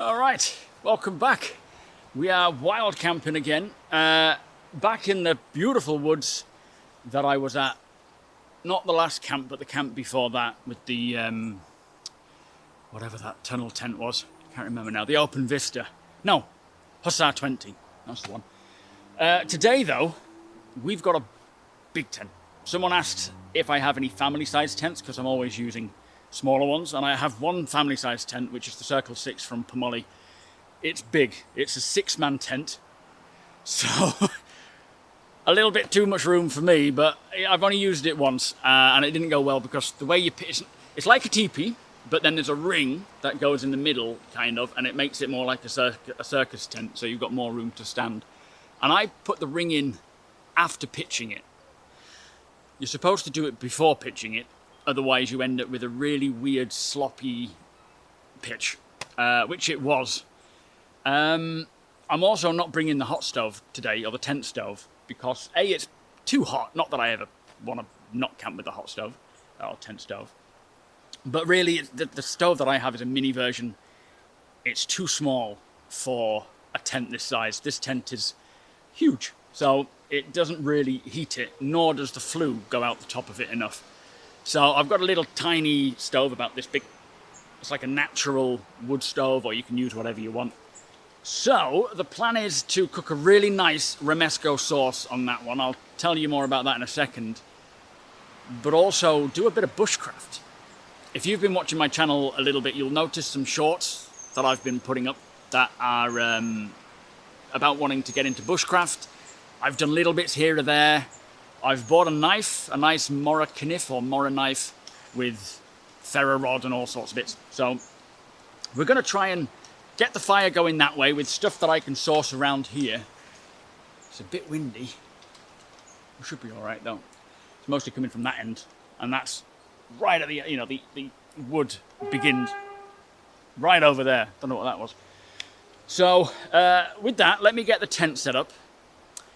All right, welcome back. We are wild camping again, back in the beautiful woods that I was at. Not the last camp, but the camp before that with the, whatever that tunnel tent was. Can't remember now. The Open Vista. No, Hussar 20. That's the one. Today, though, we've got a big tent. Someone asked if I have any family-sized tents, because I'm always using smaller ones, and I have one family-sized tent, which is the Circle 6 from Pomoly. It's big. It's a 6-man tent, so a little bit too much room for me, but I've only used it once, and it didn't go well because the way you pitch, it's like a teepee, but then there's a ring that goes in the middle, kind of, and it makes it more like a circus tent, so you've got more room to stand. And I put the ring in after pitching it. You're supposed to do it before pitching it, otherwise you end up with a really weird, sloppy pitch, which it was. I'm also not bringing the hot stove today, or the tent stove, because A, it's too hot. Not that I ever want to not camp with a hot stove, or tent stove. But really, the stove that I have is a mini version. It's too small for a tent this size. This tent is huge, so it doesn't really heat it, nor does the flue go out the top of it enough. So I've got a little tiny stove about this big. It's like a natural wood stove, or you can use whatever you want. So the plan is to cook a really nice romesco sauce on that one. I'll tell you more about that in a second. But also do a bit of bushcraft. If you've been watching my channel a little bit, you'll notice some shorts that I've been putting up that are about wanting to get into bushcraft. I've done little bits here or there. I've bought a knife, a nice Mora kniff or Mora knife with ferro rod and all sorts of bits. So we're going to try and get the fire going that way with stuff that I can source around here. It's a bit windy. We should be all right though. It's mostly coming from that end, and that's right at the, you know, the wood begins right over there. Don't know what that was. So with that, let me get the tent set up.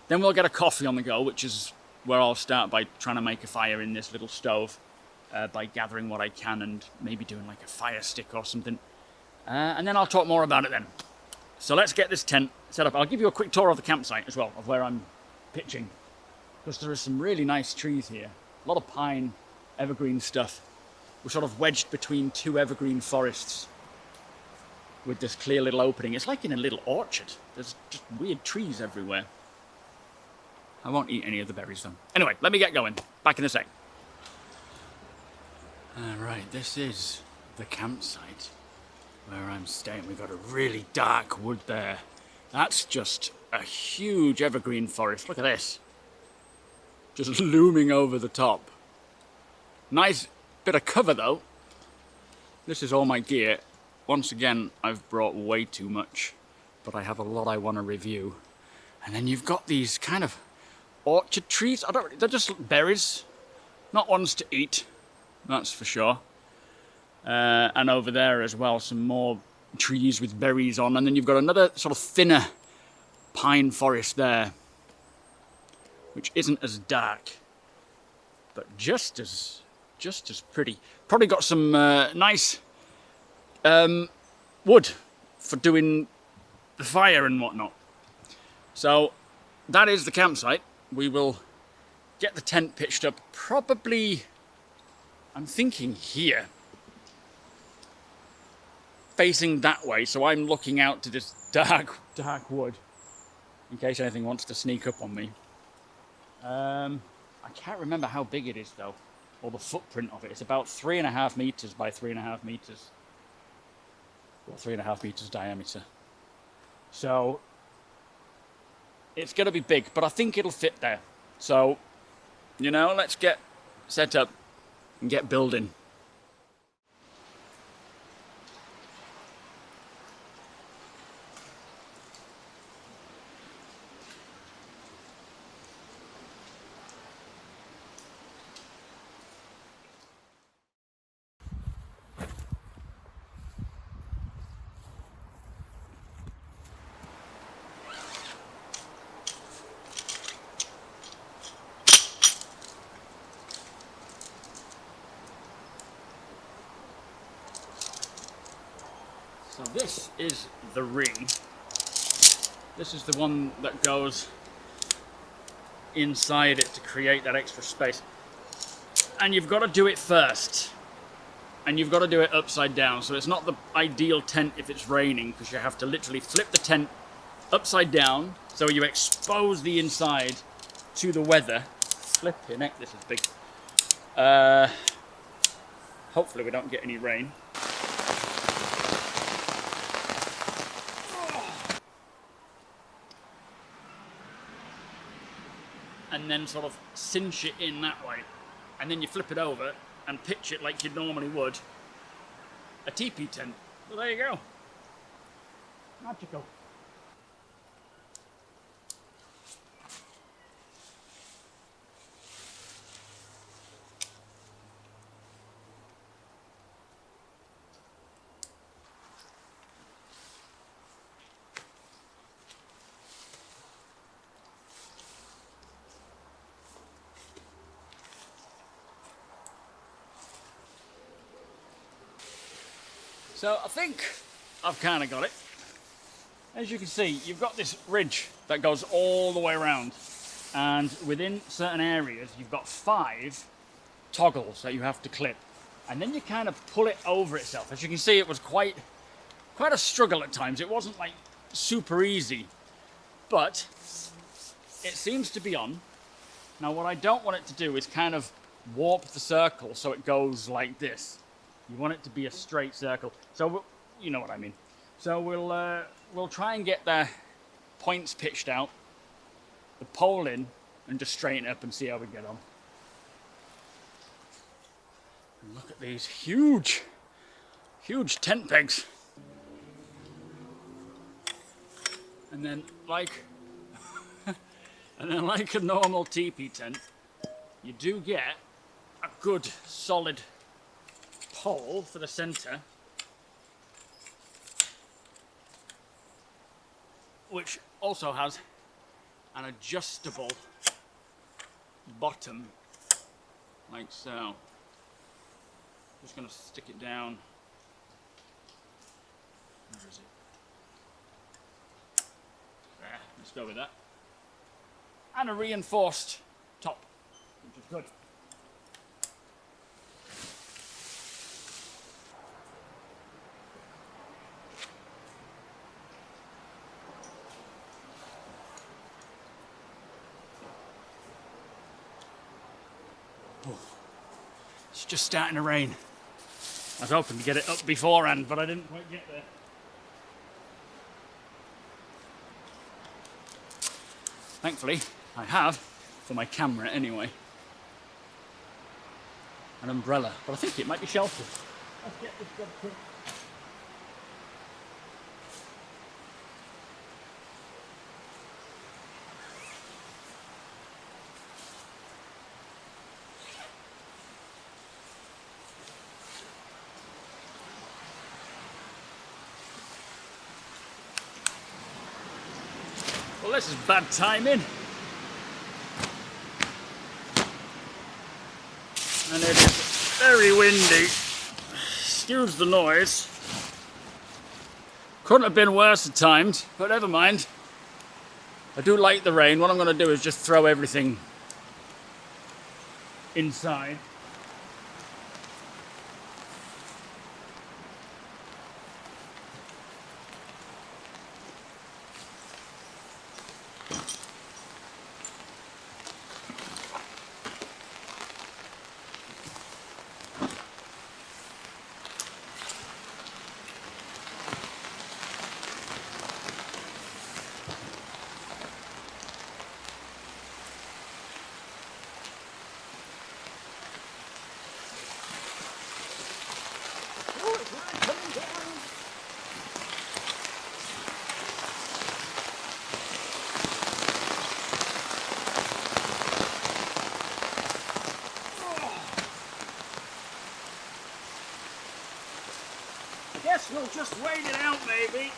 Then we'll get a coffee on the go, which is where I'll start by trying to make a fire in this little stove, by gathering what I can and maybe doing like a fire stick or something. And then I'll talk more about it then. So let's get this tent set up. I'll give you a quick tour of the campsite as well, of where I'm pitching, because there are some really nice trees here. A lot of pine, evergreen stuff. We're sort of wedged between two evergreen forests with this clear little opening. It's like in a little orchard. There's just weird trees everywhere. I won't eat any of the berries though. Anyway, let me get going. Back in a sec. Alright, this is the campsite where I'm staying. We've got a really dark wood there. That's just a huge evergreen forest. Look at this. Just looming over the top. Nice bit of cover though. This is all my gear. Once again, I've brought way too much, but I have a lot I want to review. And then you've got these kind of orchard trees. They're just berries, not ones to eat, that's for sure. And over there as well, some more trees with berries on. And then you've got another sort of thinner pine forest there, which isn't as dark, but just as pretty. Probably got some nice wood for doing the fire and whatnot. So that is the campsite. We will get the tent pitched up probably, I'm thinking here, facing that way, so I'm looking out to this dark wood in case anything wants to sneak up on me. I can't remember how big it is though, or the footprint of it. It's about 3.5 meters by 3.5 meters, or 3.5 meters diameter. So it's going to be big, but I think it'll fit there. So, you know, let's get set up and get building. So this is the ring. This is the one that goes inside it to create that extra space. And you've got to do it first. And you've got to do it upside down. So it's not the ideal tent if it's raining, because you have to literally flip the tent upside down so you expose the inside to the weather. Flipping heck, this is big. Hopefully we don't get any rain. And then sort of cinch it in that way. And then you flip it over and pitch it like you normally would a teepee tent. Well, there you go. Magical. So I think I've kind of got it. As you can see, you've got this ridge that goes all the way around, and within certain areas you've got 5 toggles that you have to clip, and then you kind of pull it over itself. As you can see, it was quite a struggle at times. It wasn't like super easy, but it seems to be on. Now what I don't want it to do is kind of warp the circle so it goes like this. You want it to be a straight circle. So you know what I mean. So we'll try and get the points pitched out, the pole in, and just straighten it up and see how we get on. And look at these huge tent pegs. And then like a normal teepee tent, you do get a good solid pole for the center, which also has an adjustable bottom, like so. Just going to stick it down. Where is it? There, let's go with that. And a reinforced top, which is good. It's just starting to rain. I was hoping to get it up beforehand, but I didn't quite get there. Thankfully, I have, for my camera anyway, an umbrella, but I think it might be sheltered. Let's get this job quick. Well, this is bad timing. And it is very windy. Excuse the noise. Couldn't have been worse at times, but never mind. I do like the rain. What I'm going to do is just throw everything inside. Guess we'll just wait it out, maybe.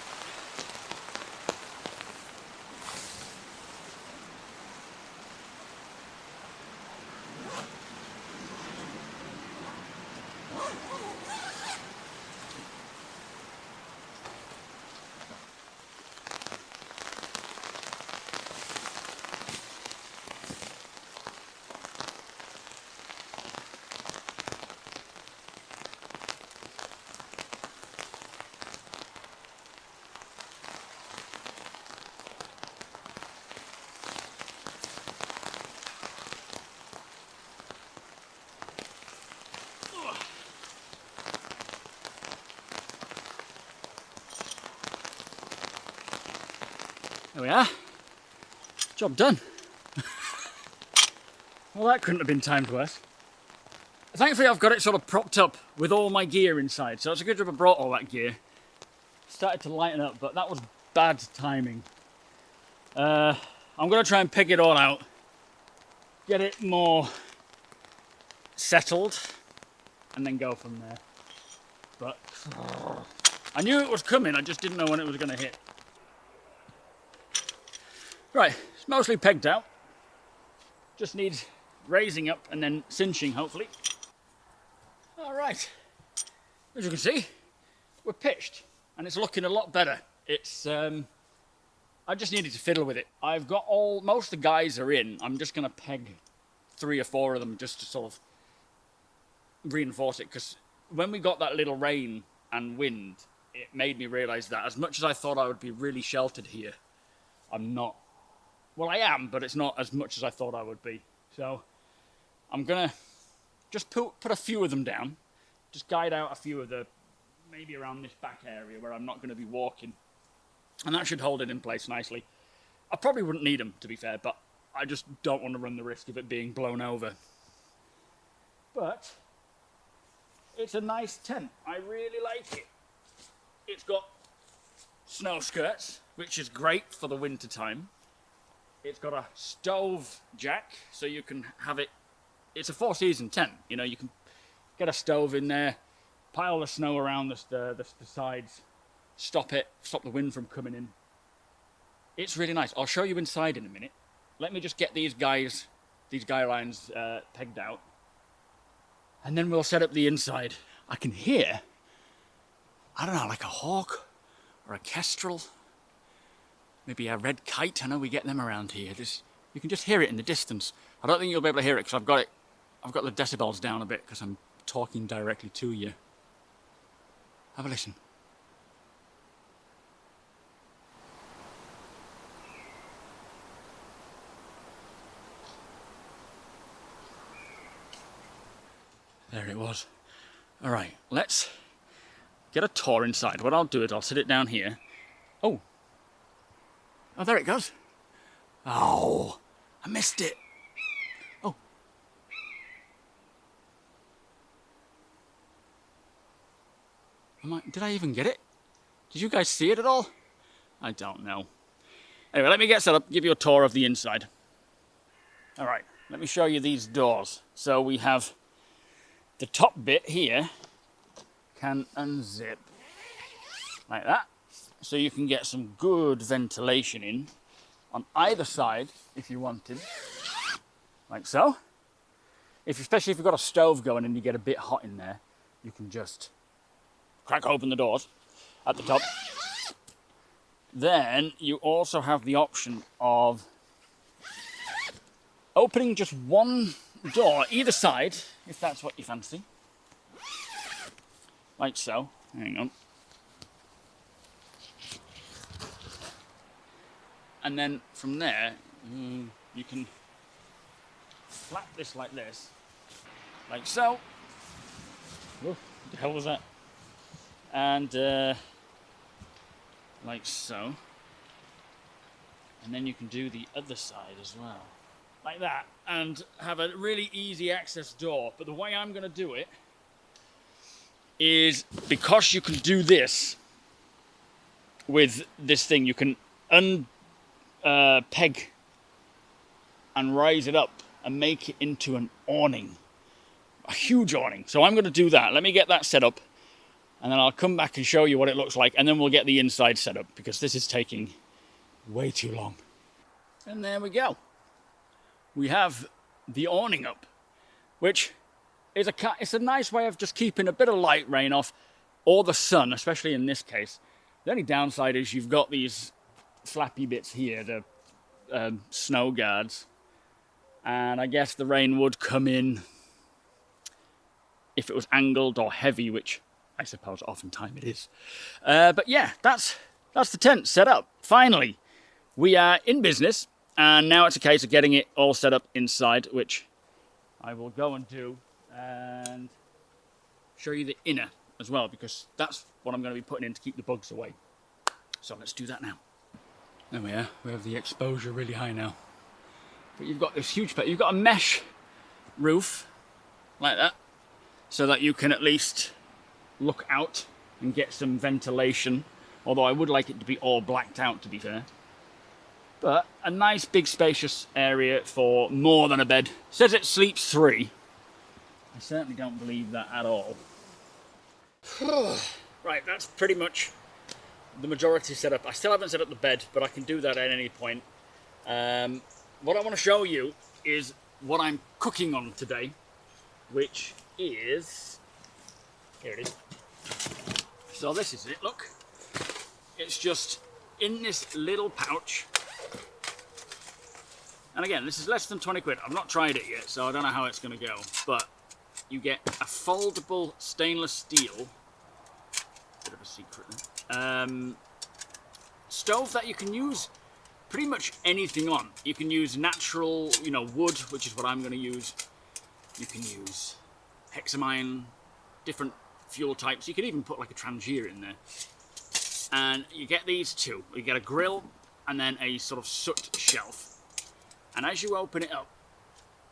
There we are. Job done. Well, that couldn't have been timed worse. Thankfully, I've got it sort of propped up with all my gear inside, so it's a good job I brought all that gear. Started to lighten up, but that was bad timing. I'm going to try and peg it all out, get it more settled, and then go from there. But I knew it was coming, I just didn't know when it was going to hit. Right, it's mostly pegged out. Just needs raising up and then cinching, hopefully. All right, as you can see, we're pitched and it's looking a lot better. It's, I just needed to fiddle with it. I've got most of the guys are in. I'm just gonna peg 3 or 4 of them just to sort of reinforce it, because when we got that little rain and wind, it made me realize that as much as I thought I would be really sheltered here, I'm not. Well, I am, but it's not as much as I thought I would be. So I'm gonna just put a few of them down, just guide out a few of the, maybe around this back area where I'm not gonna be walking. And that should hold it in place nicely. I probably wouldn't need them, to be fair, but I just don't want to run the risk of it being blown over. But it's a nice tent. I really like it. It's got snow skirts, which is great for the winter time. It's got a stove jack, so you can have it. It's a 4-season tent. You know, you can get a stove in there, pile the snow around the sides, stop the wind from coming in. It's really nice. I'll show you inside in a minute. Let me just get these guy lines pegged out, and then we'll set up the inside. I can hear, I don't know, like a hawk or a kestrel, maybe a red kite. I know we get them around here. You can just hear it in the distance. I don't think you'll be able to hear it because I've got the decibels down a bit because I'm talking directly to you. Have a listen. There it was. All right, let's get a tour inside. What I'll do is I'll sit it down here. Oh, there it goes. Oh, I missed it. Oh. Did I even get it? Did you guys see it at all? I don't know. Anyway, let me get set up, give you a tour of the inside. All right, let me show you these doors. So we have the top bit here can unzip like that, so you can get some good ventilation in on either side if you wanted, like so. Especially if you've got a stove going and you get a bit hot in there, you can just crack open the doors at the top. Then you also have the option of opening just one door either side, if that's what you fancy. Like so. Hang on. And then from there, you can flap this like this. Like so. What the hell was that? And like so. And then you can do the other side as well. Like that. And have a really easy access door. But the way I'm going to do it is, because you can do this with this thing, you can peg and raise it up and make it into an awning. A huge awning. So I'm going to do that. Let me get that set up. And then I'll come back and show you what it looks like. And then we'll get the inside set up, because this is taking way too long. And there we go. We have the awning up, which is it's a nice way of just keeping a bit of light rain off, or the sun, especially in this case. The only downside is you've got these flappy bits here, the snow guards, and I guess the rain would come in if it was angled or heavy, which I suppose oftentimes it is. But yeah, that's the tent set up. Finally, we are in business. And now it's a case of getting it all set up inside, which I will go and do, and show you the inner as well, because that's what I'm going to be putting in to keep the bugs away. So let's do that now. There we are. We have the exposure really high now. But you've got this huge, you've got a mesh roof like that, so that you can at least look out and get some ventilation. Although I would like it to be all blacked out, to be fair. But a nice big spacious area for more than a bed. It says it sleeps 3. I certainly don't believe that at all. Right, that's pretty much the majority set up. I still haven't set up the bed, but I can do that at any point. What I want to show you is what I'm cooking on today, which is... Here it is. So this is it, look. It's just in this little pouch. And again, this is less than 20 quid. I've not tried it yet, so I don't know how it's going to go. But you get a foldable stainless steel, bit of a secret there, stove that you can use pretty much anything on. You can use natural, wood, which is what I'm going to use. You can use hexamine, different fuel types. You could even put like a Trangia in there. And you get these two. You get a grill and then a sort of soot shelf. And as you open it up,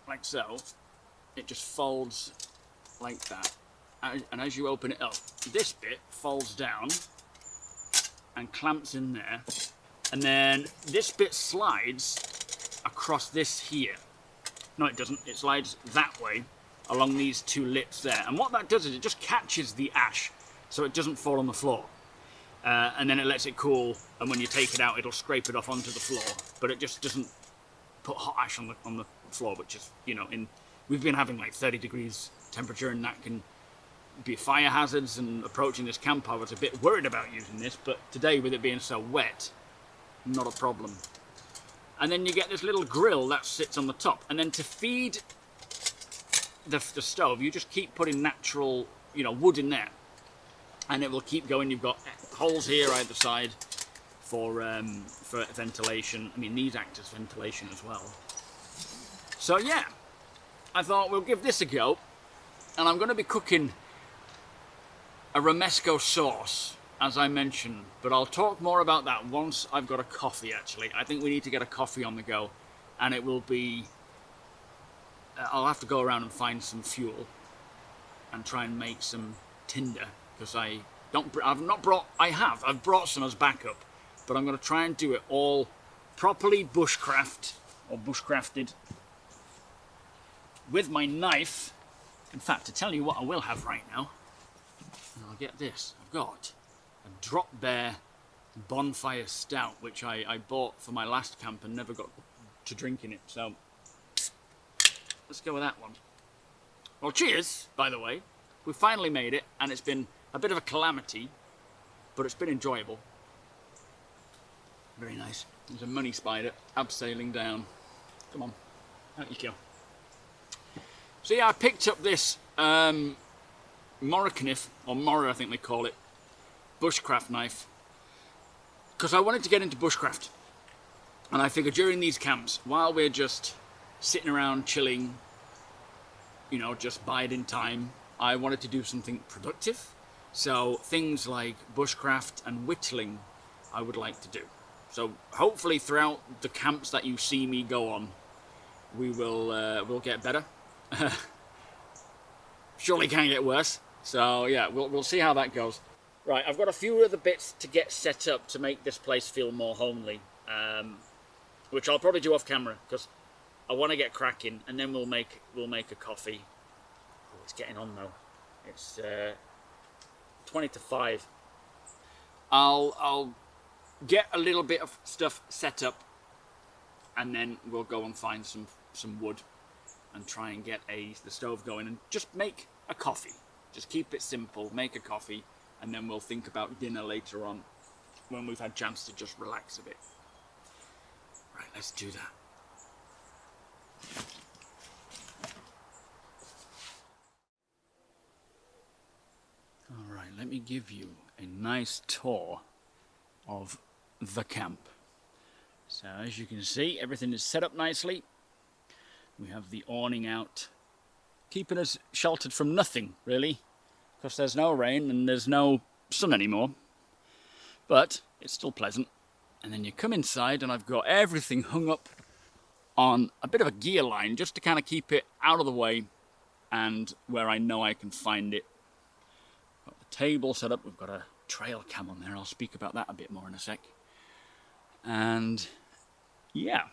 like so, it just folds like that. And as you open it up, this bit folds down and clamps in there. And then this bit slides across this here. No, it doesn't. It slides that way along these 2 lips there. And what that does is it just catches the ash so it doesn't fall on the floor. And then it lets it cool, and when you take it out, it'll scrape it off onto the floor. But it just doesn't put hot ash on the floor, which is, we've been having like 30 degrees temperature, and that can be fire hazards. And approaching this camp, I was a bit worried about using this, but today, with it being so wet, not a problem. And then you get this little grill that sits on the top, and then to feed the stove, you just keep putting natural, wood in there, and it will keep going. You've got holes here either side for ventilation. I mean, these act as ventilation as well. So yeah, I thought we'll give this a go, and I'm going to be cooking a romesco sauce, as I mentioned, but I'll talk more about that once I've got a coffee. Actually, I think we need to get a coffee on the go, and it will be I'll have to go around and find some fuel and try and make some tinder, because I've brought some as backup, but I'm going to try and do it all properly bushcrafted with my knife. In fact, to tell you what I will have right now, and I'll get this, I've got a Drop Bear Bonfire Stout, which I bought for my last camp and never got to drink in it, so let's go with that one. Well, cheers, by the way. We finally made it, and it's been a bit of a calamity, but it's been enjoyable. Very nice. There's a money spider abseiling down. Come on, out you go. So yeah, I picked up this Moroccanif, or Mora I think they call it, bushcraft knife, because I wanted to get into bushcraft. And I figured during these camps, while we're just sitting around chilling, just biding time, I wanted to do something productive. So things like bushcraft and whittling I would like to do. So hopefully throughout the camps that you see me go on, we'll get better. Surely can't get worse. So yeah, we'll see how that goes. Right, I've got a few other bits to get set up to make this place feel more homely, which I'll probably do off camera, because I want to get cracking, and then we'll make a coffee. Oh, it's getting on though. It's 20 to 5. I'll get a little bit of stuff set up, and then we'll go and find some wood and try and get the stove going and just make a coffee. Just keep it simple, make a coffee, and then we'll think about dinner later on when we've had a chance to just relax a bit. Right, let's do that. All right, let me give you a nice tour of the camp. So as you can see, everything is set up nicely. We have the awning out, keeping us sheltered from nothing, really, because there's no rain and there's no sun anymore. But it's still pleasant. And then you come inside and I've got everything hung up on a bit of a gear line just to kind of keep it out of the way and where I know I can find it. Got the table set up, we've got a trail cam on there, I'll speak about that a bit more in a sec. And yeah,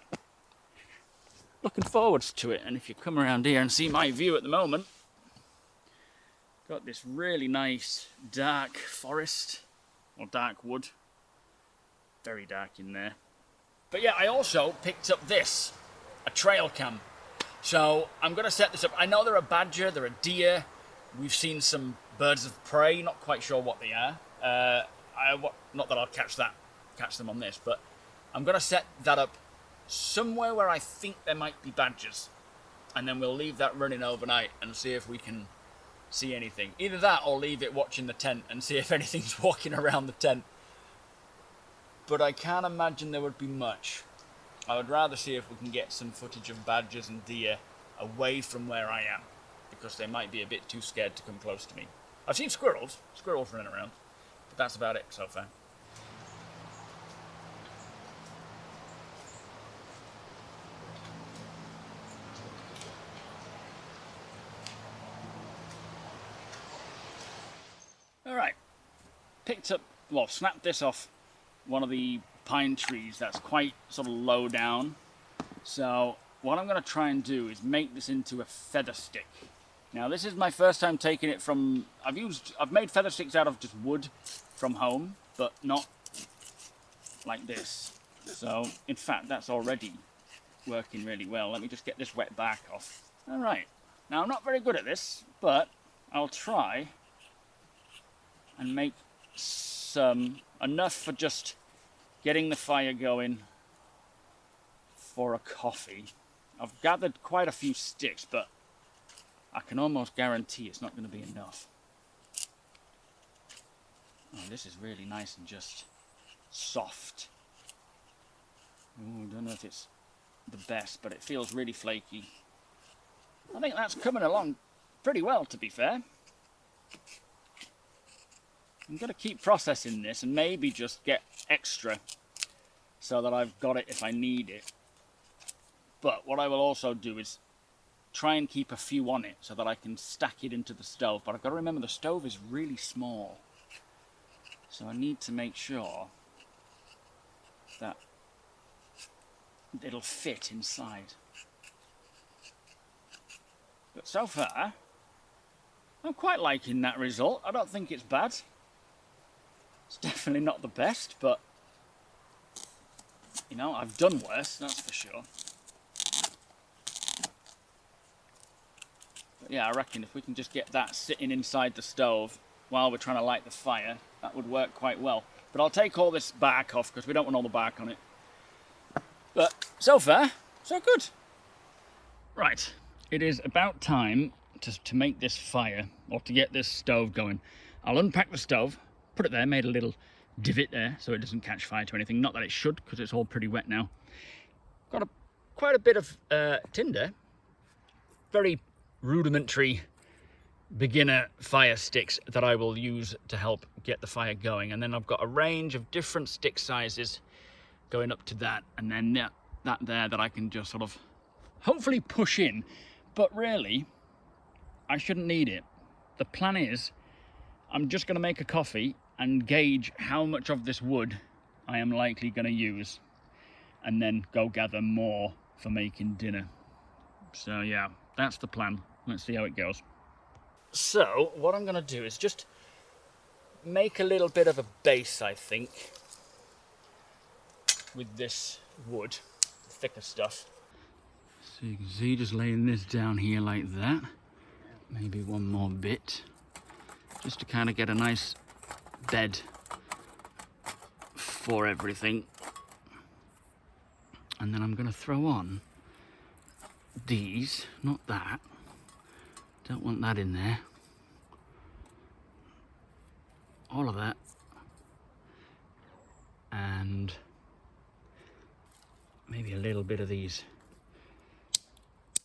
looking forwards to it. And if you come around here and see my view at the moment, got this really nice dark forest, or dark wood, very dark in there. But yeah, I also picked up this, a trail cam. So I'm going to set this up. I know they're a badger, they're a deer. We've seen some birds of prey, not quite sure what they are. Not that I'll catch them on this, but I'm going to set that up somewhere where I think there might be badgers. And then we'll leave that running overnight and see if we can see anything. Either that or leave it watching the tent and see if anything's walking around the tent. But I can't imagine there would be much. I would rather see if we can get some footage of badgers and deer away from where I am, because they might be a bit too scared to come close to me. I've seen squirrels running around, but that's about it so far. Alright, snapped this off one of the pine trees that's quite sort of low down. So what I'm going to try and do is make this into a feather stick. Now this is my first time taking it from, I've made feather sticks out of just wood from home, but not like this. So in fact that's already working really well. Let me just get this wet bark off. Alright, now I'm not very good at this, but I'll try and make some, enough for just getting the fire going for a coffee. I've gathered quite a few sticks, but I can almost guarantee it's not going to be enough. Oh, this is really nice and just soft. Ooh, I don't know if it's the best, but it feels really flaky. I think that's coming along pretty well, to be fair. I'm going to keep processing this and maybe just get extra so that I've got it if I need it. But what I will also do is try and keep a few on it so that I can stack it into the stove. But I've got to remember the stove is really small. So I need to make sure that it'll fit inside. But so far, I'm quite liking that result. I don't think it's bad. It's definitely not the best, but you know, I've done worse, that's for sure. But yeah, I reckon if we can just get that sitting inside the stove while we're trying to light the fire, that would work quite well. But I'll take all this bark off because we don't want all the bark on it. But so far, so good. Right, it is about time to make this fire, or to get this stove going. I'll unpack the stove, put it there, made a little divot there so it doesn't catch fire to anything. Not that it should, because it's all pretty wet now. Got quite a bit of tinder. Very rudimentary beginner fire sticks that I will use to help get the fire going. And then I've got a range of different stick sizes going up to that. And then that there that I can just sort of hopefully push in. But really, I shouldn't need it. The plan is I'm just going to make a coffee and gauge how much of this wood I am likely going to use, and then go gather more for making dinner. So yeah, that's the plan. Let's see how it goes. So what I'm going to do is just make a little bit of a base, I think, with this wood, the thicker stuff. So you can see just laying this down here like that. Maybe one more bit, just to kind of get a nice bed for everything. And then I'm going to throw on these, not that, don't want that in there, all of that, and maybe a little bit of these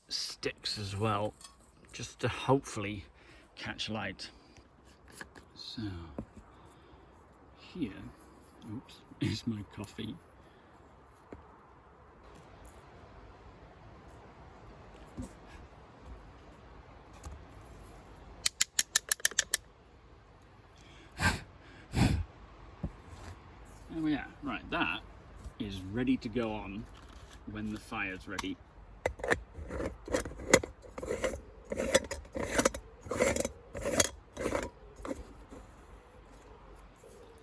sticks as well, just to hopefully catch light. So here, oops, is my coffee. There we are. Right, that is ready to go on when the fire's ready.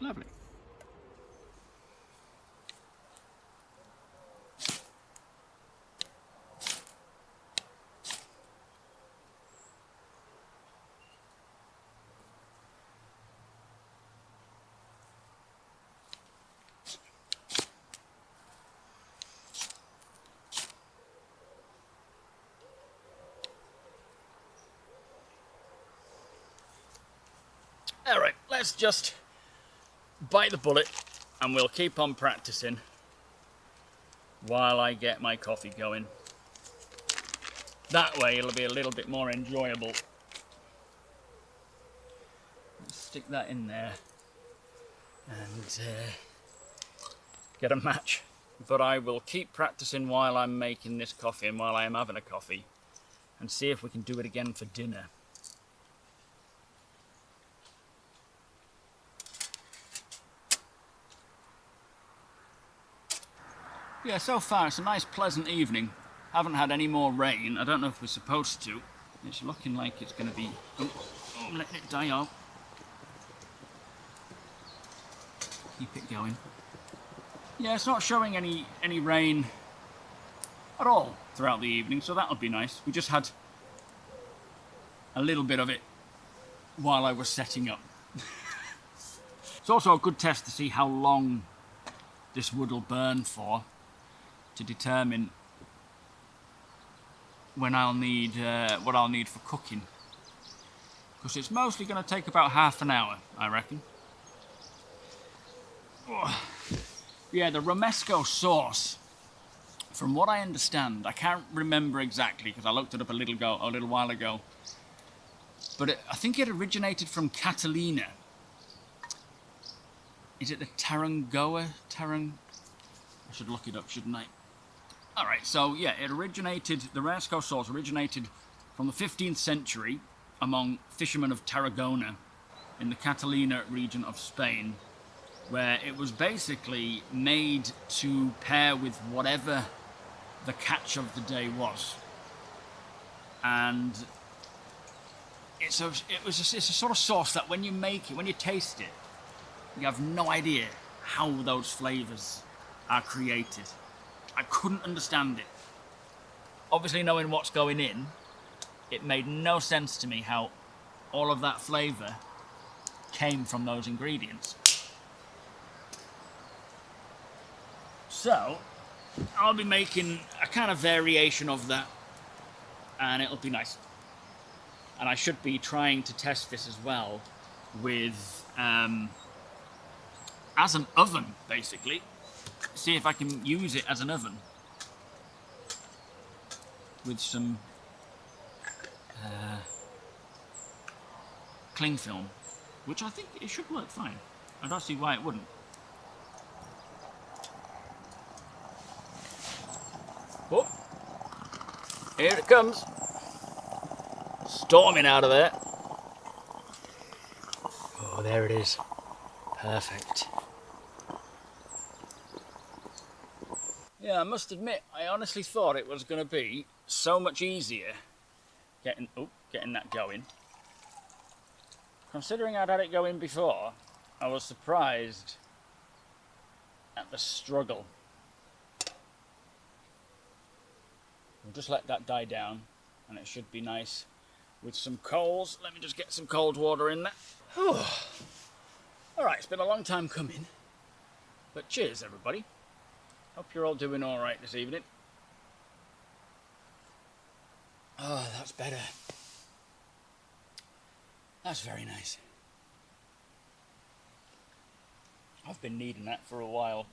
Lovely. All right, let's just bite the bullet and we'll keep on practicing while I get my coffee going. That way it'll be a little bit more enjoyable. Let's stick that in there and get a match. But I will keep practicing while I'm making this coffee and while I am having a coffee and see if we can do it again for dinner. Yeah, so far it's a nice pleasant evening. Haven't had any more rain. I don't know if we're supposed to. It's looking like it's going to be... Oh, I'm letting it die out. Keep it going. Yeah, it's not showing any rain at all throughout the evening, so that'll be nice. We just had a little bit of it while I was setting up. It's also a good test to see how long this wood will burn for, to determine when I'll need what I'll need for cooking, because it's mostly going to take about half an hour, I reckon. Oh. Yeah, the romesco sauce, from what I understand, I can't remember exactly because I looked it up a little while ago, but I think it originated from Catalina. Is it the Tarangoa? I should look it up, shouldn't I? Alright, so yeah, the romesco sauce originated from the 15th century among fishermen of Tarragona in the Catalina region of Spain, where it was basically made to pair with whatever the catch of the day was. And it's a sort of sauce that when you make it, when you taste it, you have no idea how those flavours are created. I couldn't understand it. Obviously, knowing what's going in, it made no sense to me how all of that flavour came from those ingredients. So, I'll be making a kind of variation of that, and it'll be nice. And I should be trying to test this as well with, as an oven, basically. See if I can use it as an oven with some cling film, which I think it should work fine. I don't see why it wouldn't. Oh, here it comes, storming out of there. Oh, there it is. Perfect. Yeah, I must admit, I honestly thought it was going to be so much easier getting that going. Considering I'd had it going before, I was surprised at the struggle. We'll just let that die down, and it should be nice with some coals. Let me just get some cold water in there. Alright, it's been a long time coming, but cheers everybody. Hope you're all doing alright this evening. Oh, that's better. That's very nice. I've been needing that for a while.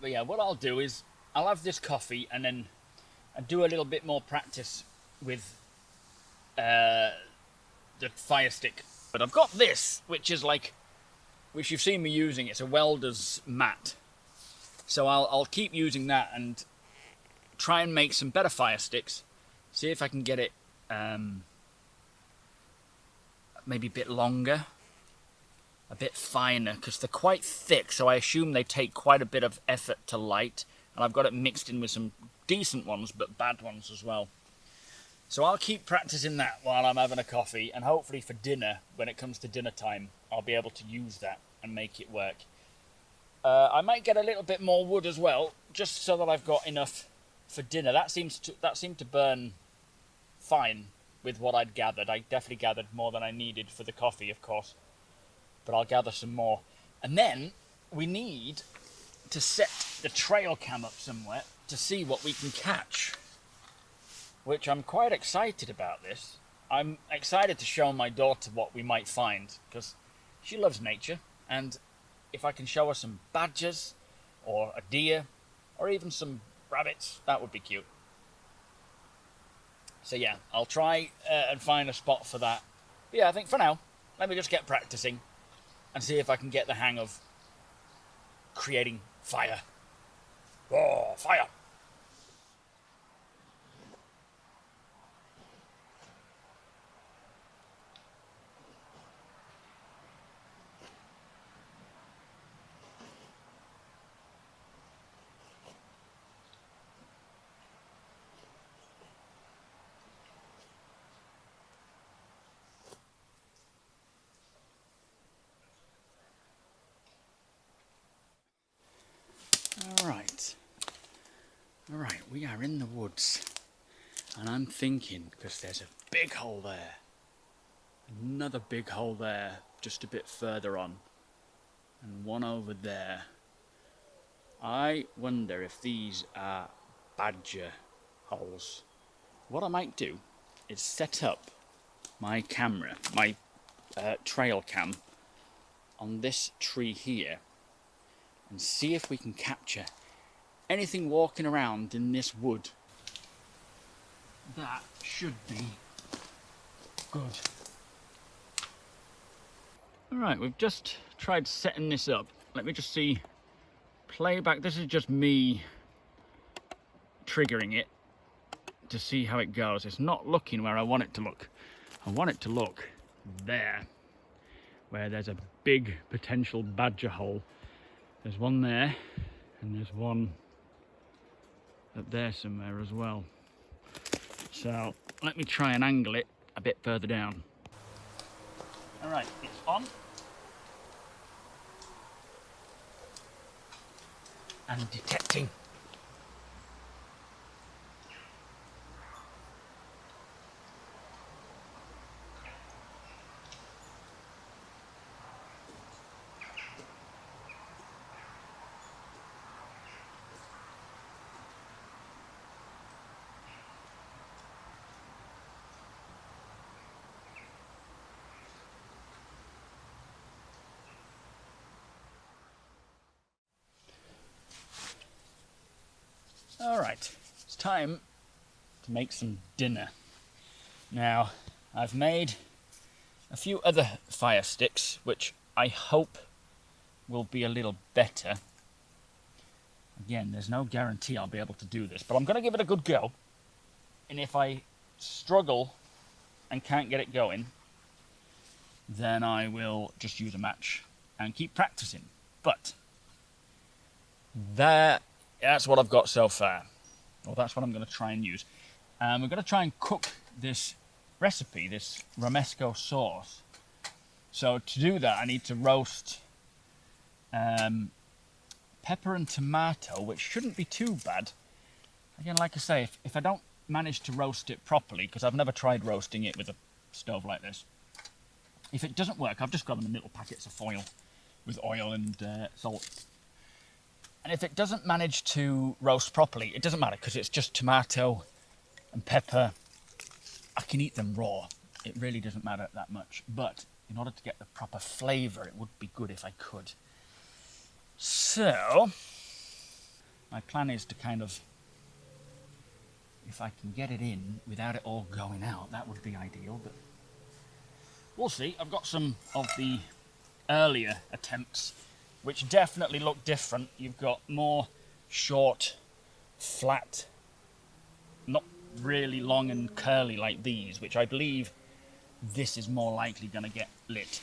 But yeah, what I'll do is I'll have this coffee and then I'll do a little bit more practice with the fire stick. But I've got this, which you've seen me using. It's a welder's mat. So I'll keep using that and try and make some better fire sticks. See if I can get it maybe a bit longer, a bit finer, because they're quite thick, so I assume they take quite a bit of effort to light, and I've got it mixed in with some decent ones, but bad ones as well. So I'll keep practicing that while I'm having a coffee, and hopefully for dinner, when it comes to dinner time, I'll be able to use that and make it work. I might get a little bit more wood as well, just so that I've got enough for dinner. That seemed to burn fine with what I'd gathered. I definitely gathered more than I needed for the coffee, of course. But I'll gather some more. And then we need to set the trail cam up somewhere to see what we can catch. Which I'm quite excited about this. I'm excited to show my daughter what we might find, because she loves nature, and if I can show her some badgers, or a deer, or even some rabbits, that would be cute. So yeah, I'll try and find a spot for that. But yeah, I think for now, let me just get practicing and see if I can get the hang of creating fire. Oh, fire! All right, we are in the woods, and I'm thinking, because there's a big hole there, another big hole there, just a bit further on, and one over there. I wonder if these are badger holes. What I might do is set up my camera, my trail cam, on this tree here, and see if we can capture anything walking around in this wood. That should be good. Alright, we've just tried setting this up. Let me just see. Playback. This is just me triggering it to see how it goes. It's not looking where I want it to look. I want it to look there, where there's a big potential badger hole. There's one there, and there's one up there somewhere as well. So let me try and angle it a bit further down. Alright, it's on. And detecting. Alright, it's time to make some dinner. Now, I've made a few other fire sticks, which I hope will be a little better. Again, there's no guarantee I'll be able to do this, but I'm going to give it a good go. And if I struggle and can't get it going, then I will just use a match and keep practicing. But that's what I've got so far. Well, that's what I'm going to try and use. We're going to try and cook this recipe, this romesco sauce. So to do that, I need to roast pepper and tomato, which shouldn't be too bad. Again, like I say, if I don't manage to roast it properly, because I've never tried roasting it with a stove like this, if it doesn't work, I've just got them in little packets of foil with oil and salt. And if it doesn't manage to roast properly, it doesn't matter, because it's just tomato and pepper. I can eat them raw. It really doesn't matter that much. But in order to get the proper flavour, it would be good if I could. So, my plan is to kind of, if I can get it in without it all going out, that would be ideal. But we'll see. I've got some of the earlier attempts, which definitely look different. You've got more short, flat, not really long and curly like these, which I believe this is more likely going to get lit.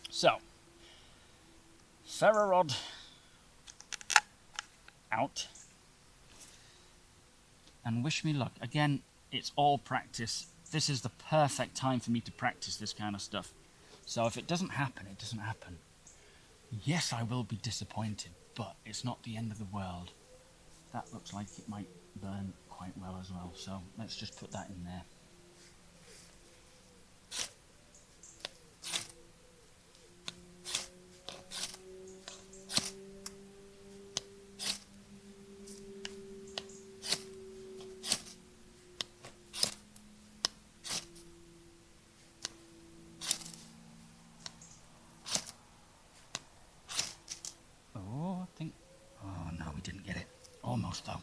So, ferro rod out, and wish me luck. Again, it's all practice. This is the perfect time for me to practice this kind of stuff. So if it doesn't happen, it doesn't happen. Yes, I will be disappointed, but it's not the end of the world. That looks like it might burn quite well as well, so let's just put that in there. Oh no, we didn't get it. Almost though.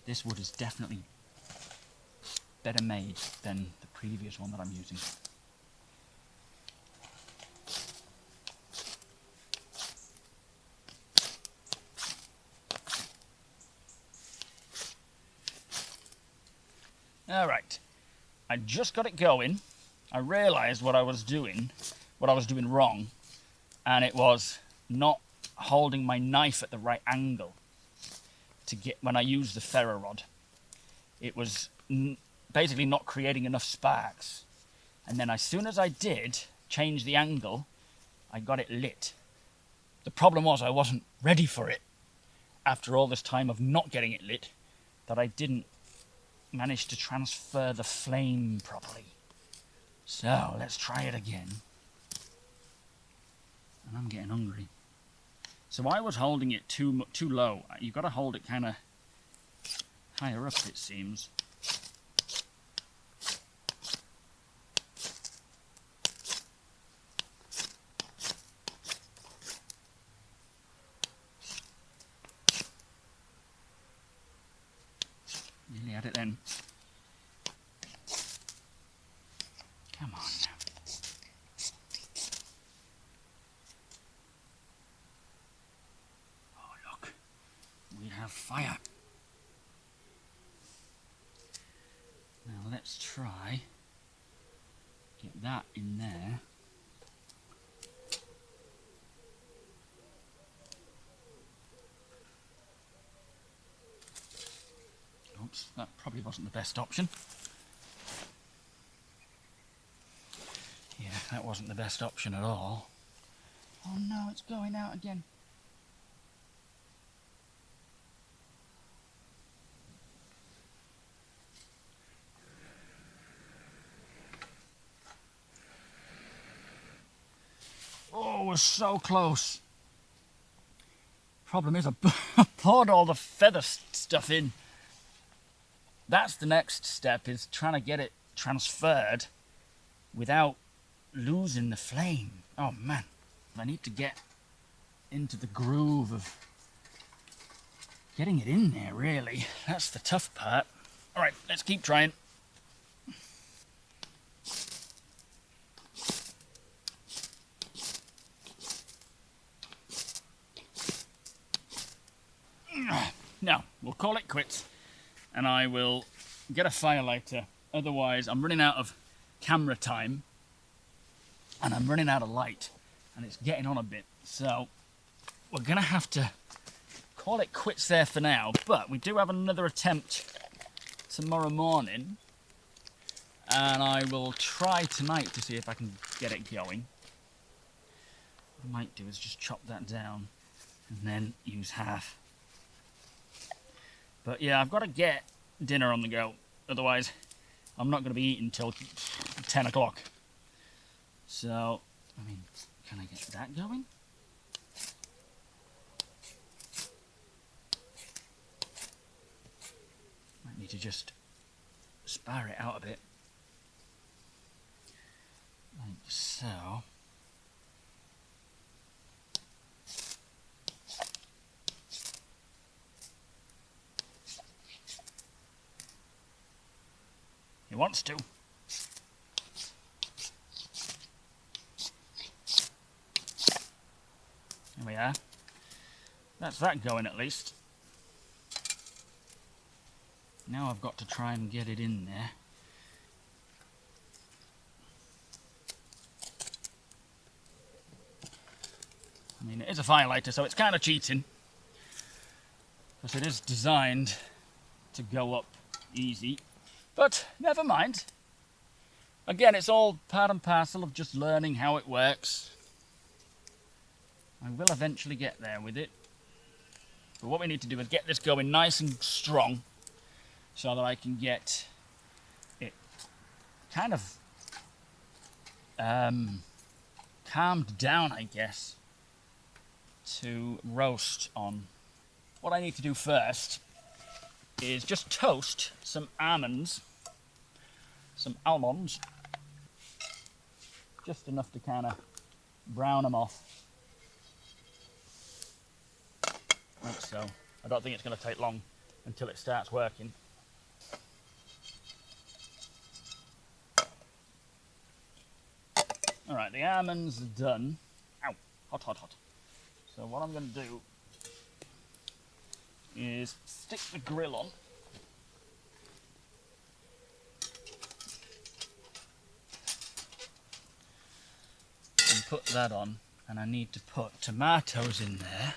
This wood is definitely better made than the previous one that I'm using. Alright, I just got it going. I realised what I was doing wrong, and it was not holding my knife at the right angle to get when I use the ferro rod. It was basically not creating enough sparks, and then as soon as I did change the angle, I got it lit. The problem was I wasn't ready for it after all this time of not getting it lit, that I didn't manage to transfer the flame properly. So let's try it again. And I'm getting hungry. So I was holding it too low. You've got to hold it kind of higher up, it seems. Nearly had it then. Come on now. Fire. Now let's try get that in there. Oops, that probably wasn't the best option. Yeah, that wasn't the best option at all. Oh no, it's going out again. Oh, we're so close. Problem is, I poured all the feather stuff in. That's the next step, is trying to get it transferred without losing the flame. Oh man, I need to get into the groove of getting it in there, really. That's the tough part. All right, let's keep trying. Now, we'll call it quits, and I will get a firelighter. Otherwise, I'm running out of camera time, and I'm running out of light, and it's getting on a bit. So, we're going to have to call it quits there for now, but we do have another attempt tomorrow morning, and I will try tonight to see if I can get it going. What I might do is just chop that down, and then use half. But yeah, I've got to get dinner on the go. Otherwise, I'm not going to be eating till 10 o'clock. So, I mean, can I get that going? Might need to just spar it out a bit. Like so. He wants to. There we are. That's that going at least. Now I've got to try and get it in there. It is a firelighter, so it's kind of cheating. Because it is designed to go up easy. But never mind. Again, it's all part and parcel of just learning how it works. I will eventually get there with it. But what we need to do is get this going nice and strong so that I can get it kind of calmed down, I guess, to roast on. What I need to do first is just toast some almonds, just enough to kind of brown them off. Like so. I don't think it's going to take long until it starts working. Alright, the almonds are done. Ow, hot, hot, hot. So what I'm going to do is stick the grill on. And put that on. And I need to put tomatoes in there.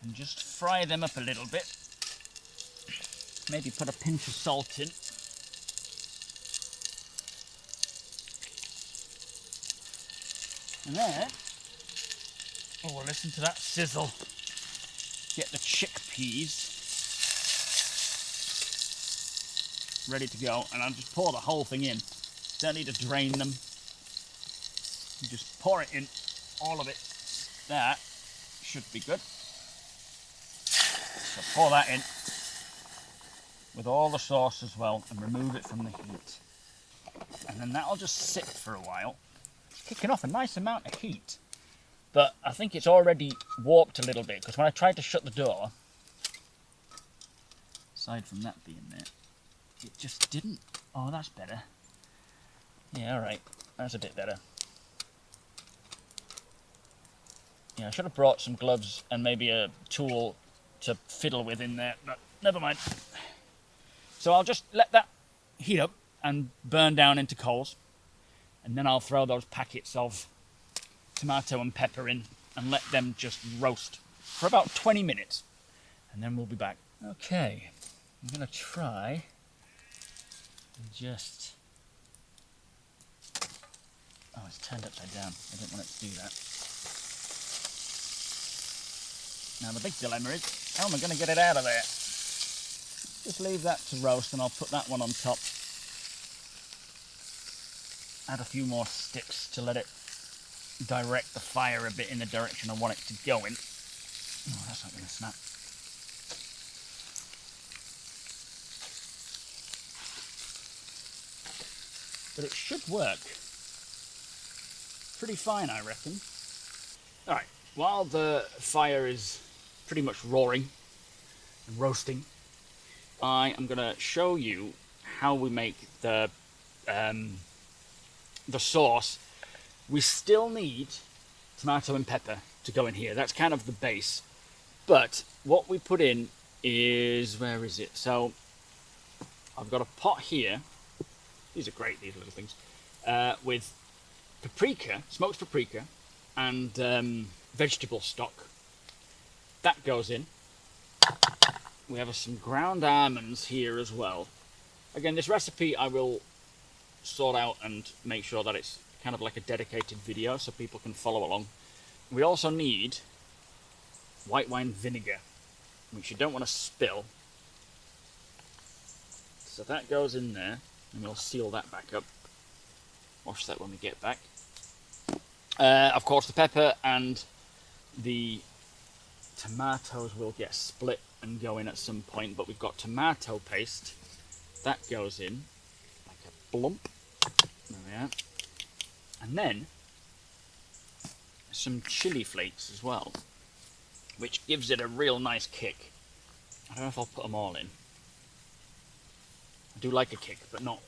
And just fry them up a little bit. Maybe put a pinch of salt in. And then, oh, listen to that sizzle. Get the chickpeas ready to go, and I'll just pour the whole thing in. Don't need to drain them. You just pour it in, all of it. That should be good. So pour that in with all the sauce as well and remove it from the heat. And then that'll just sit for a while. It's kicking off a nice amount of heat. But I think it's already warped a little bit because when I tried to shut the door, aside from that being there, it just didn't. Oh, that's better. Yeah, alright. That's a bit better. Yeah, I should have brought some gloves and maybe a tool to fiddle with in there, but never mind. So I'll just let that heat up and burn down into coals, and then I'll throw those packets of tomato and pepper in and let them just roast for about 20 minutes, and then we'll be back. Okay, I'm going to try and just... Oh, it's turned upside down. I didn't want it to do that. Now the big dilemma is, how am I going to get it out of there? Just leave that to roast and I'll put that one on top. Add a few more sticks to let it direct the fire a bit in the direction I want it to go in. Oh, that's not going to snap. But it should work pretty fine, I reckon. Alright, while the fire is pretty much roaring and roasting, I am going to show you how we make the sauce. We still need tomato and pepper to go in here. That's kind of the base. But what we put in is, where is it? So I've got a pot here. These are great, these little things. With paprika, smoked paprika, and vegetable stock. That goes in. We have some ground almonds here as well. Again, this recipe I will sort out and make sure that it's kind of like a dedicated video so people can follow along. We also need white wine vinegar, which you don't want to spill. So that goes in there, and we'll seal that back up. Wash that when we get back. Of course, the pepper and the tomatoes will get split and go in at some point, but we've got tomato paste. That goes in like a blump. There we are. And then some chili flakes as well, which gives it a real nice kick. I don't know if I'll put them all in. I do like a kick, but not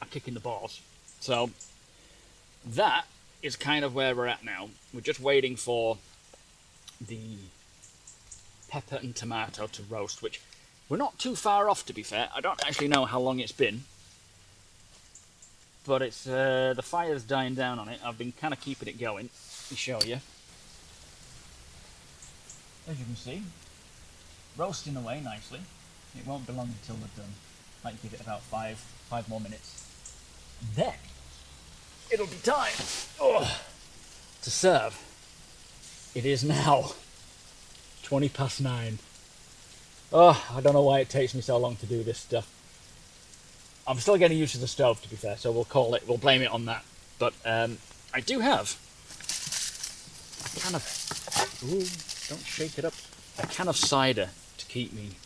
a kick in the balls. So that is kind of where we're at now. We're just waiting for the pepper and tomato to roast, which we're not too far off, to be fair. I don't actually know how long it's been, but it's the fire's dying down on it. I've been kind of keeping it going. Let me show you. As you can see, roasting away nicely. It won't be long until we're done. Might give it about five more minutes. Then it'll be time to serve. It is now 9:20. Oh, I don't know why it takes me so long to do this stuff. I'm still getting used to the stove, to be fair, so we'll blame it on that. But I do have a can of, don't shake it up, a can of cider to keep me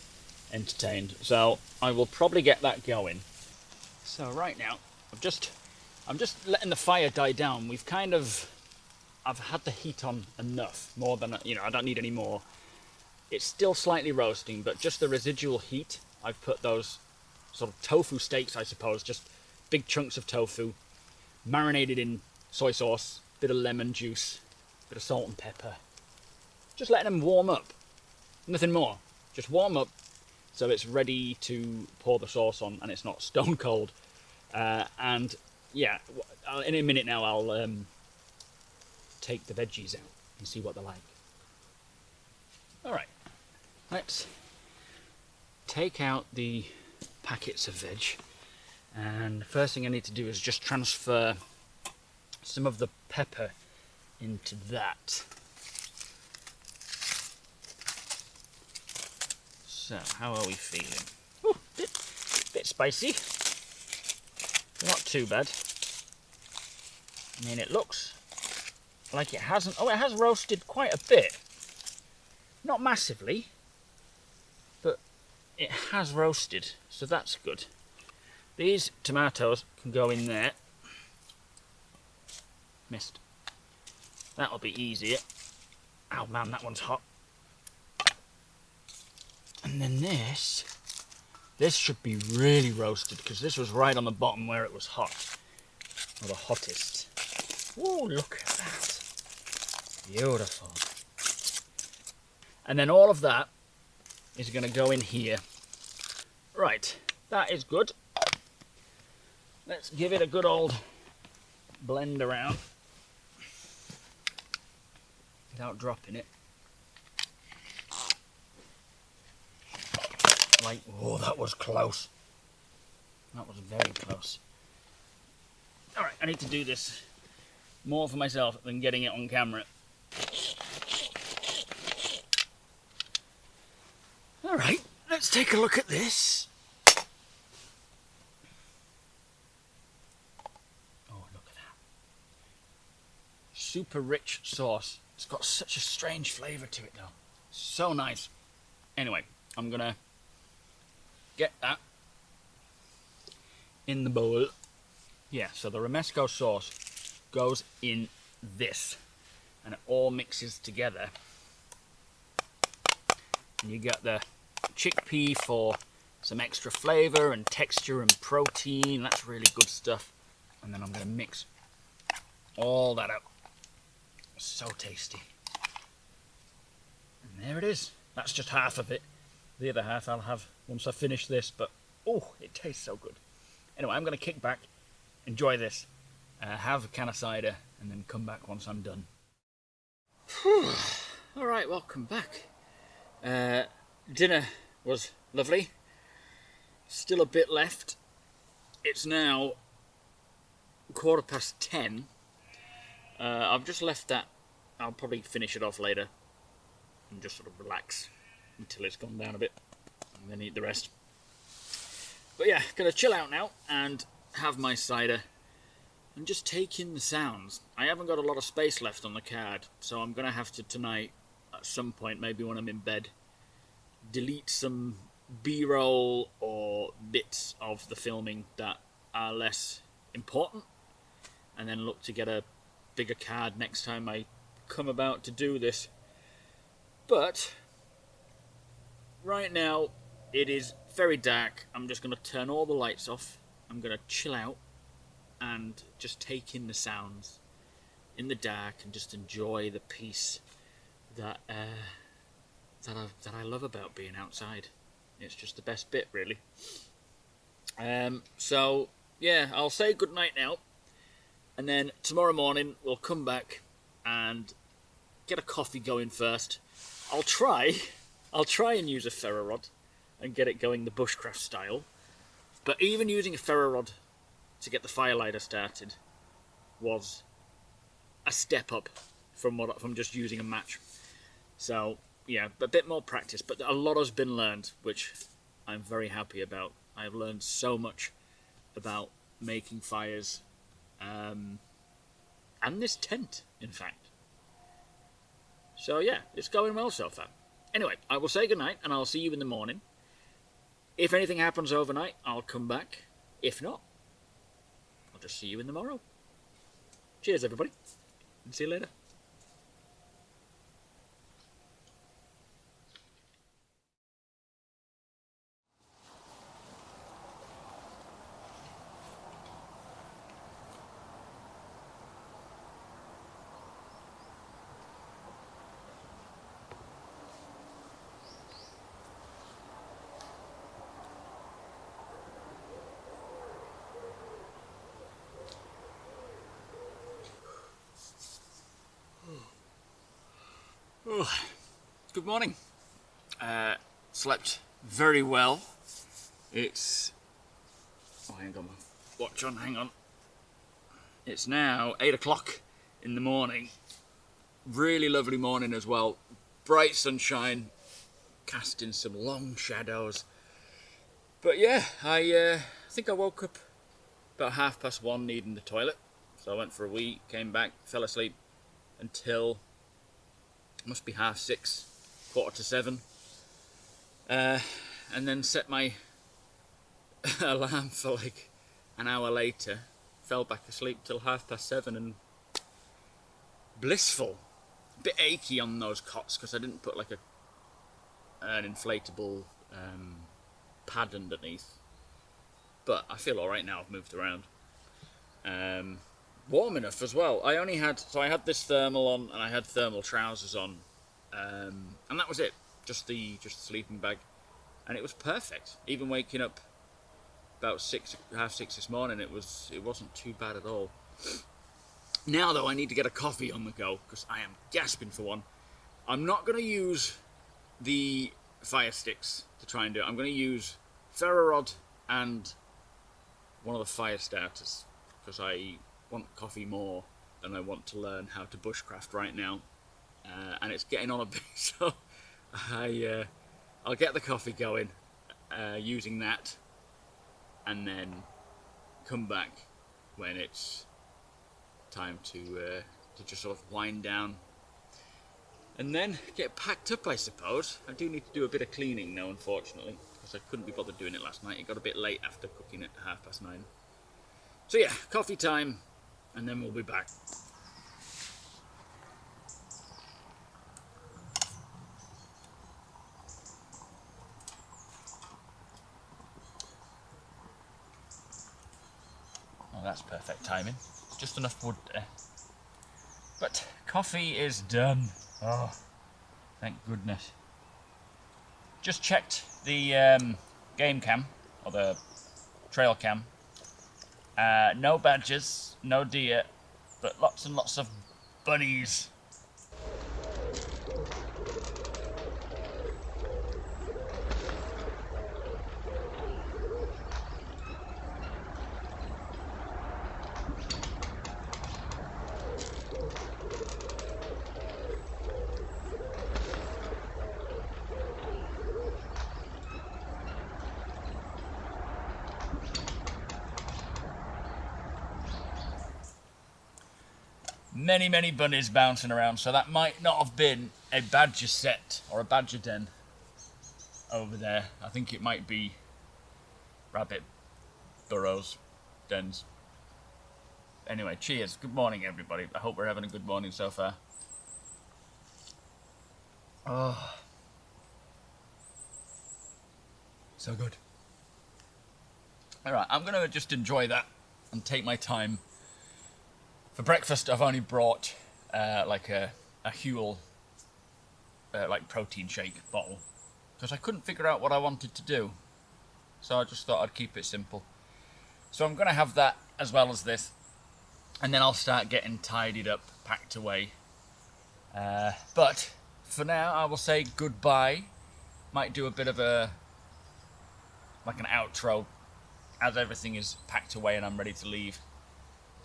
entertained. So I will probably get that going. So right now, I'm just letting the fire die down. I've had the heat on enough, more than, I don't need any more. It's still slightly roasting, but just the residual heat, I've put those sort of tofu steaks, I suppose, just big chunks of tofu, marinated in soy sauce, bit of lemon juice, bit of salt and pepper. Just letting them warm up. Nothing more. Just warm up so it's ready to pour the sauce on and it's not stone cold. And yeah, in a minute now I'll take the veggies out and see what they're like. Alright, let's take out the packets of veg, and the first thing I need to do is just transfer some of the pepper into that. So, how are we feeling? Ooh, bit spicy. Not too bad. I mean, it looks like it hasn't... Oh, it has roasted quite a bit. Not massively, but it has roasted, so that's good. These tomatoes can go in there. Missed. That'll be easier. Oh man, that one's hot. And then this should be really roasted, because this was right on the bottom where it was hot. Or the hottest. Whoa, look at that. Beautiful. And then all of that is going to go in here. Right, that is good. Let's give it a good old blend around without dropping it. Like, oh, that was close. That was very close. Alright, I need to do this more for myself than getting it on camera. Alright, let's take a look at this. Oh, look at that. Super rich sauce. It's got such a strange flavour to it though. So nice. Anyway, I'm gonna get that in the bowl. Yeah, so the romesco sauce goes in this and it all mixes together. And you get the chickpea for some extra flavour and texture and protein. That's really good stuff. And then I'm going to mix all that up. So tasty. And there it is. That's just half of it. The other half I'll have once I finish this, but oh, it tastes so good. Anyway, I'm going to kick back, enjoy this, have a can of cider, and then come back once I'm done. Alright, welcome back. Dinner was lovely. Still a bit left. It's now 10:15. I've just left that. I'll probably finish it off later and just sort of relax until it's gone down a bit and then eat the rest. But yeah, gonna chill out now and have my cider and just take in the sounds. I haven't got a lot of space left on the card, so I'm gonna have to tonight at some point, maybe when I'm in bed, delete some B-roll or bits of the filming that are less important, and then look to get a bigger card next time I come about to do this. But right now it is very dark. I'm just going to turn all the lights off. I'm going to chill out and just take in the sounds in the dark and just enjoy the peace that I love about being outside. It's just the best bit, really. So yeah, I'll say goodnight now, and then tomorrow morning we'll come back and get a coffee going first. I'll try and use a ferro rod and get it going the bushcraft style. But even using a ferro rod to get the firelighter started was a step up from just using a match. So yeah, a bit more practice, but a lot has been learned, which I'm very happy about. I've learned so much about making fires, and this tent, in fact. So yeah, it's going well so far. Anyway, I will say goodnight, and I'll see you in the morning. If anything happens overnight, I'll come back. If not, I'll just see you in the morrow. Cheers, everybody, and see you later. Oh, good morning. Slept very well. It's... Oh, hang on, watch on, hang on. It's now 8 o'clock in the morning. Really lovely morning as well. Bright sunshine, casting some long shadows. But yeah, I think I woke up about 1:30 needing the toilet. So I went for a wee, came back, fell asleep until... must be 6:30, 6:45, and then set my alarm for like an hour later, fell back asleep till 7:30, and blissful. A bit achy on those cots because I didn't put like an inflatable pad underneath, but I feel alright now. I've moved around. Warm enough as well. I had this thermal on, and I had thermal trousers on, and that was it. Just the sleeping bag, and it was perfect. Even waking up about 6:30 this morning, it wasn't too bad at all. Now though, I need to get a coffee on the go because I am gasping for one. I'm not going to use the fire sticks to try and do it. I'm going to use ferro rod and one of the fire starters because I want coffee more than I want to learn how to bushcraft right now, and it's getting on a bit. So I'll get the coffee going using that, and then come back when it's time to just sort of wind down, and then get packed up, I suppose. I do need to do a bit of cleaning now, unfortunately, because I couldn't be bothered doing it last night. It got a bit late after cooking at 9:30. So yeah, coffee time, and then we'll be back. Oh, that's perfect timing. Just enough wood there. But coffee is done. Oh, thank goodness. Just checked the game cam, or the trail cam. No badgers, no deer, but lots and lots of bunnies. Many bunnies bouncing around, so that might not have been a badger set or a badger den over there. I think it might be rabbit burrows, dens. Anyway, cheers. Good morning, everybody. I hope we're having a good morning so far. Oh, so good. Alright, I'm going to just enjoy that and take my time. For breakfast, I've only brought like a Huel like protein shake bottle because I couldn't figure out what I wanted to do. So I just thought I'd keep it simple. So I'm going to have that as well as this. And then I'll start getting tidied up, packed away. But for now, I will say goodbye. Might do a bit of an outro as everything is packed away and I'm ready to leave.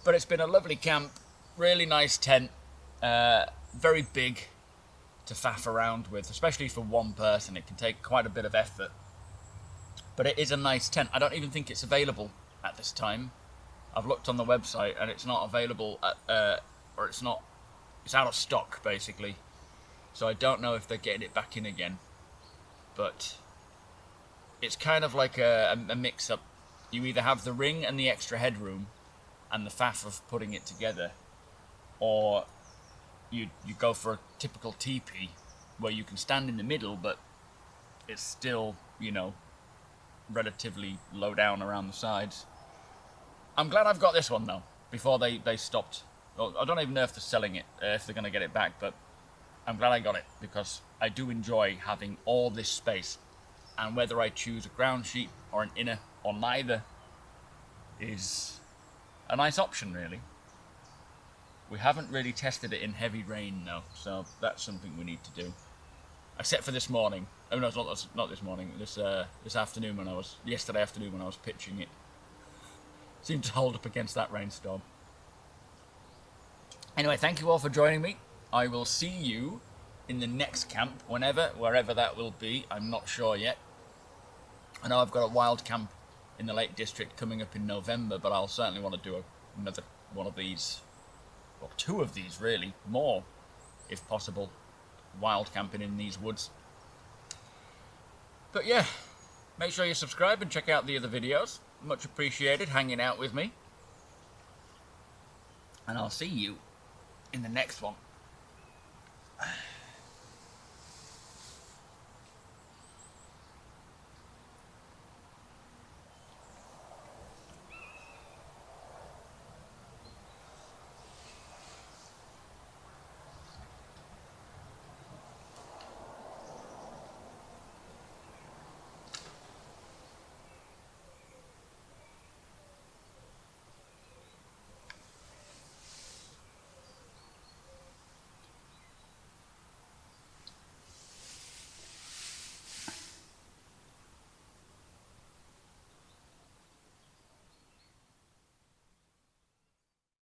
But it's been a lovely camp, really nice tent, very big to faff around with, especially for one person. It can take quite a bit of effort. But it is a nice tent. I don't even think it's available at this time. I've looked on the website and it's not available at, or it's out of stock basically. So I don't know if they're getting it back in again. But it's kind of like a mix-up. You either have the ring and the extra headroom and the faff of putting it together, or you go for a typical teepee where you can stand in the middle, but it's still, you know, relatively low down around the sides. I'm glad I've got this one though, before they stopped. Well, I don't even know if they're selling it, if they're going to get it back, but I'm glad I got it because I do enjoy having all this space. And whether I choose a ground sheet or an inner or neither is a nice option, really. We haven't really tested it in heavy rain though, so that's something we need to do. Except for this morning. Oh no, it's not this morning. This afternoon yesterday afternoon when I was pitching it. Seemed to hold up against that rainstorm. Anyway, thank you all for joining me. I will see you in the next camp, wherever that will be. I'm not sure yet. I know I've got a wild camp in the Lake District coming up in November, but I'll certainly want to do another one of these, or two of these really, more, if possible, wild camping in these woods. But yeah, make sure you subscribe and check out the other videos. Much appreciated hanging out with me. And I'll see you in the next one.